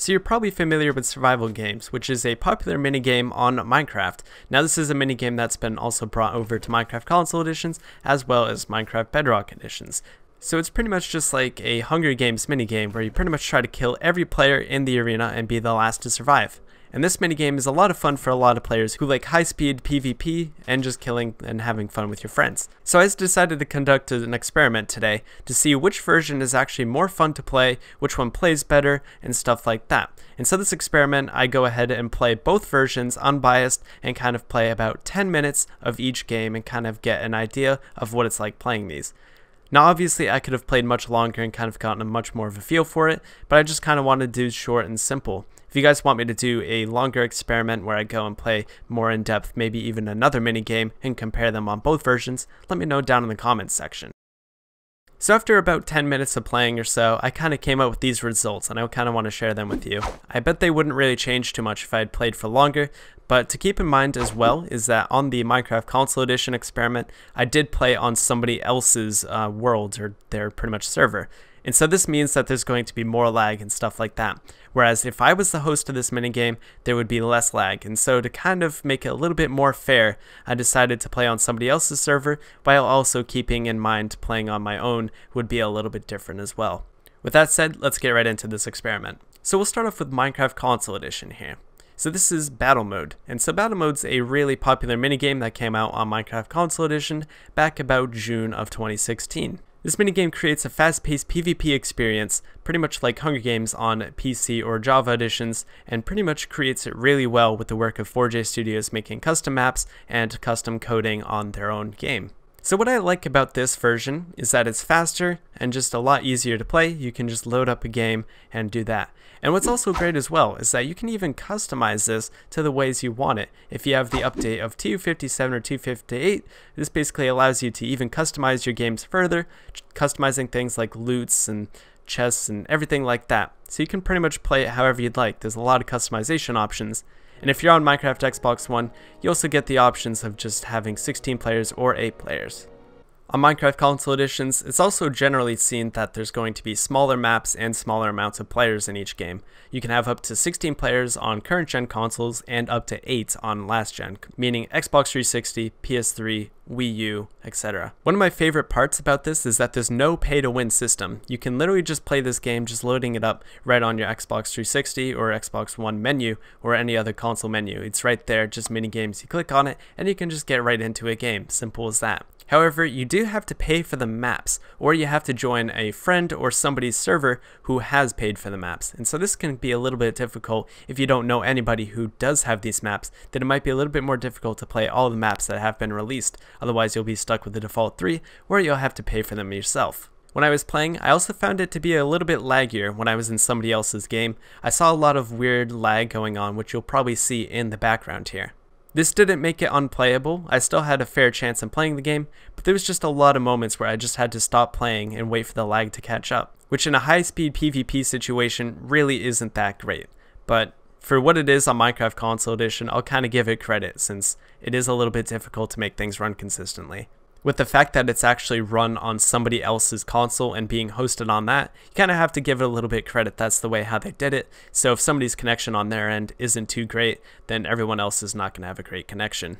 So you're probably familiar with survival games, which is a popular minigame on Minecraft. Now this is a minigame that's been also brought over to Minecraft console editions as well as Minecraft Bedrock editions. So it's pretty much just like a Hunger Games minigame where you pretty much try to kill every player in the arena and be the last to survive. And this minigame is a lot of fun for a lot of players who like high-speed PvP and just killing and having fun with your friends. So I decided to conduct an experiment today to see which version is actually more fun to play, which one plays better, and stuff like that. And so this experiment, I go ahead and play both versions unbiased and kind of play about 10 minutes of each game and kind of get an idea of what it's like playing these. Now obviously I could have played much longer and kind of gotten a much more of a feel for it, but I just kind of wanted to do short and simple. If you guys want me to do a longer experiment where I go and play more in depth, maybe even another minigame and compare them on both versions, let me know down in the comments section. So after about 10 minutes of playing or so, I kind of came up with these results and I kind of want to share them with you. I bet they wouldn't really change too much if I had played for longer, but to keep in mind as well is that on the Minecraft console edition experiment, I did play on somebody else's world or their pretty much server. And so this means that there's going to be more lag and stuff like that. Whereas if I was the host of this minigame, there would be less lag. And so to kind of make it a little bit more fair, I decided to play on somebody else's server while also keeping in mind playing on my own would be a little bit different as well. With that said, let's get right into this experiment. So we'll start off with Minecraft console edition here. So this is battle mode, and so battle mode's a really popular minigame that came out on Minecraft console edition back about June of 2016. This minigame creates a fast-paced PvP experience, pretty much like Hunger Games on PC or Java editions, and pretty much creates it really well with the work of 4J Studios making custom maps and custom coding on their own game. So what I like about this version is that it's faster and just a lot easier to play. You can just load up a game and do that. And what's also great as well is that you can even customize this to the ways you want it. If you have the update of 257 or 258, this basically allows you to even customize your games further, customizing things like loots and chests and everything like that. So you can pretty much play it however you'd like. There's a lot of customization options. And if you're on Minecraft Xbox One, you also get the options of just having 16 players or 8 players. On Minecraft console editions, it's also generally seen that there's going to be smaller maps and smaller amounts of players in each game. You can have up to 16 players on current gen consoles and up to 8 on last gen, meaning Xbox 360, PS3, Wii U, etc. One of my favorite parts about this is that there's no pay to win system. You can literally just play this game just loading it up right on your Xbox 360 or Xbox One menu or any other console menu. It's right there, just mini games. You click on it and you can just get right into a game. Simple as that. However, you do have to pay for the maps, or you have to join a friend or somebody's server who has paid for the maps. And so this can be a little bit difficult if you don't know anybody who does have these maps, then it might be a little bit more difficult to play all the maps that have been released. Otherwise, you'll be stuck with the default 3, or you'll have to pay for them yourself. When I was playing, I also found it to be a little bit laggier when I was in somebody else's game. I saw a lot of weird lag going on, which you'll probably see in the background here. This didn't make it unplayable. I still had a fair chance in playing the game, but there was just a lot of moments where I just had to stop playing and wait for the lag to catch up, which in a high-speed PvP situation really isn't that great. But for what it is on Minecraft console edition, I'll kind of give it credit since it is a little bit difficult to make things run consistently. With the fact that it's actually run on somebody else's console and being hosted on that, you kind of have to give it a little bit credit. That's the way how they did it. So if somebody's connection on their end isn't too great, then everyone else is not going to have a great connection.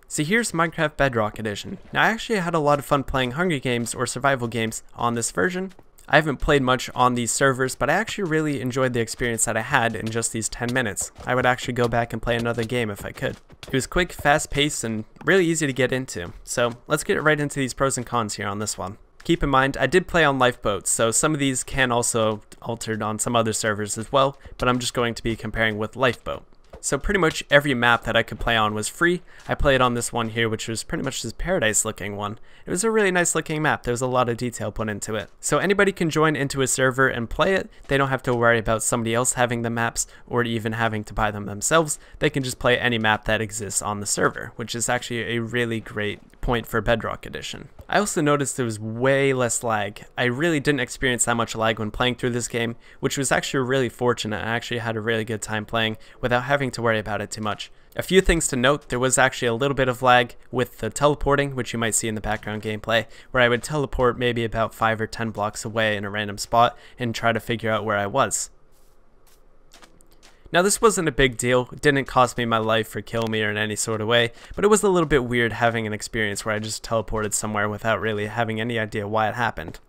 So here's Minecraft Bedrock Edition. Now I actually had a lot of fun playing Hunger Games or survival games on this version. I haven't played much on these servers, but I actually really enjoyed the experience that I had in just these 10 minutes. I would actually go back and play another game if I could. It was quick, fast-paced, and really easy to get into. So let's get right into these pros and cons here on this one. Keep in mind, I did play on lifeboats, so some of these can also altered on some other servers as well, but I'm just going to be comparing with lifeboat. So pretty much every map that I could play on was free. I played on this one here, which was pretty much this paradise looking one. It was a really nice looking map. There was a lot of detail put into it. So anybody can join into a server and play it. They don't have to worry about somebody else having the maps or even having to buy them themselves. They can just play any map that exists on the server, which is actually a really great point for Bedrock Edition. I also noticed there was way less lag. I really didn't experience that much lag when playing through this game, which was actually really fortunate. I actually had a really good time playing without having to worry about it too much. A few things to note: there was actually a little bit of lag with the teleporting, which you might see in the background gameplay, where I would teleport maybe about 5 or 10 blocks away in a random spot and try to figure out where I was. Now this wasn't a big deal, it didn't cost me my life or kill me or in any sort of way, but it was a little bit weird having an experience where I just teleported somewhere without really having any idea why it happened.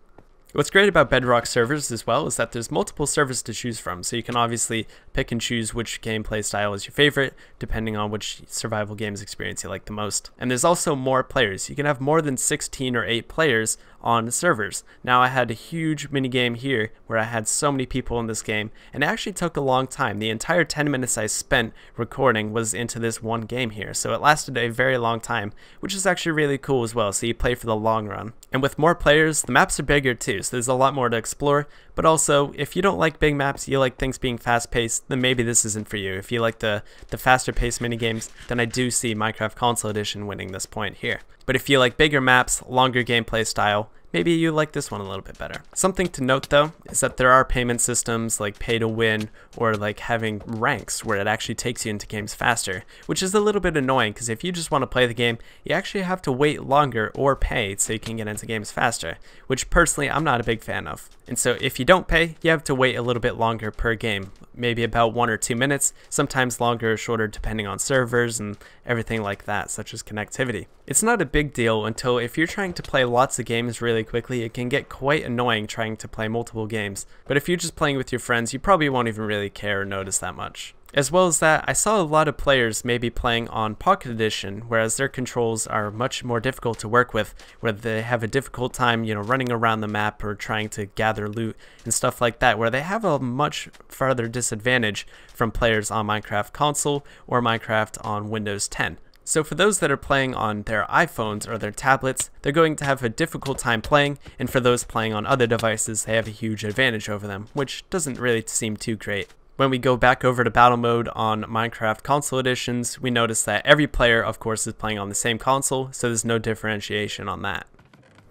What's great about Bedrock servers as well is that there's multiple servers to choose from, so you can obviously pick and choose which gameplay style is your favorite, depending on which survival games experience you like the most. And there's also more players. You can have more than 16 or 8 players on the servers. Now I had a huge minigame here where I had so many people in this game, and it actually took a long time. The entire 10 minutes I spent recording was into this one game here, so it lasted a very long time, which is actually really cool as well, so you play for the long run. And with more players, the maps are bigger too, so there's a lot more to explore, but also, if you don't like big maps, you like things being fast-paced, then maybe this isn't for you. If you like the faster-paced minigames, then I do see Minecraft Console Edition winning this point here. But if you like bigger maps, longer gameplay style, maybe you like this one a little bit better. Something to note though is that there are payment systems like pay to win or like having ranks where it actually takes you into games faster, which is a little bit annoying because if you just want to play the game, you actually have to wait longer or pay so you can get into games faster, which personally I'm not a big fan of. And so if you don't pay, you have to wait a little bit longer per game, maybe about 1 or 2 minutes, sometimes longer or shorter depending on servers and everything like that, such as connectivity. It's not a big deal until if you're trying to play lots of games really quickly, it can get quite annoying trying to play multiple games. But if you're just playing with your friends, you probably won't even really care or notice that much. As well as that, I saw a lot of players maybe playing on Pocket Edition, whereas their controls are much more difficult to work with, where they have a difficult time, running around the map or trying to gather loot and stuff like that, where they have a much farther disadvantage from players on Minecraft Console or Minecraft on Windows 10. So for those that are playing on their iPhones or their tablets, they're going to have a difficult time playing, and for those playing on other devices, they have a huge advantage over them, which doesn't really seem too great. When we go back over to battle mode on Minecraft Console Editions, we notice that every player, of course, is playing on the same console, so there's no differentiation on that.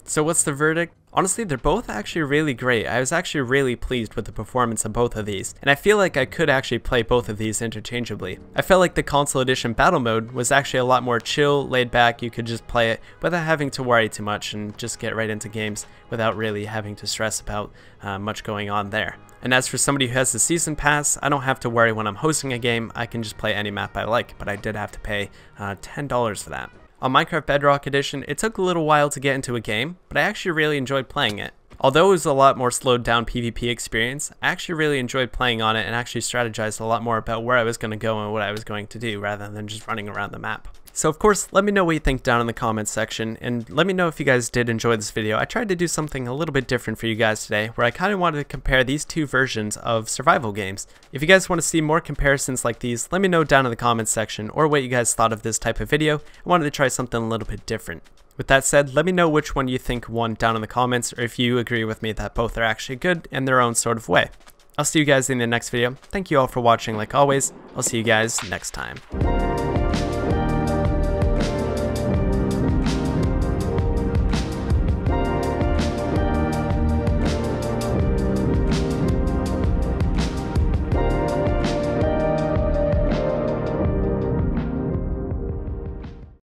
So what's the verdict? Honestly, they're both actually really great. I was actually really pleased with the performance of both of these, and I feel like I could actually play both of these interchangeably. I felt like the Console Edition battle mode was actually a lot more chill, laid back. You could just play it without having to worry too much and just get right into games without really having to stress about much going on there. And as for somebody who has the season pass, I don't have to worry when I'm hosting a game. I can just play any map I like, but I did have to pay $10 for that. On Minecraft Bedrock Edition, it took a little while to get into a game, but I actually really enjoyed playing it. Although it was a lot more slowed down PvP experience, I actually really enjoyed playing on it and actually strategized a lot more about where I was going to go and what I was going to do rather than just running around the map. So of course, let me know what you think down in the comments section, and let me know if you guys did enjoy this video. I tried to do something a little bit different for you guys today, where I kind of wanted to compare these two versions of survival games. If you guys want to see more comparisons like these, let me know down in the comments section, or what you guys thought of this type of video. I wanted to try something a little bit different. With that said, let me know which one you think won down in the comments, or if you agree with me that both are actually good in their own sort of way. I'll see you guys in the next video. Thank you all for watching like always. I'll see you guys next time.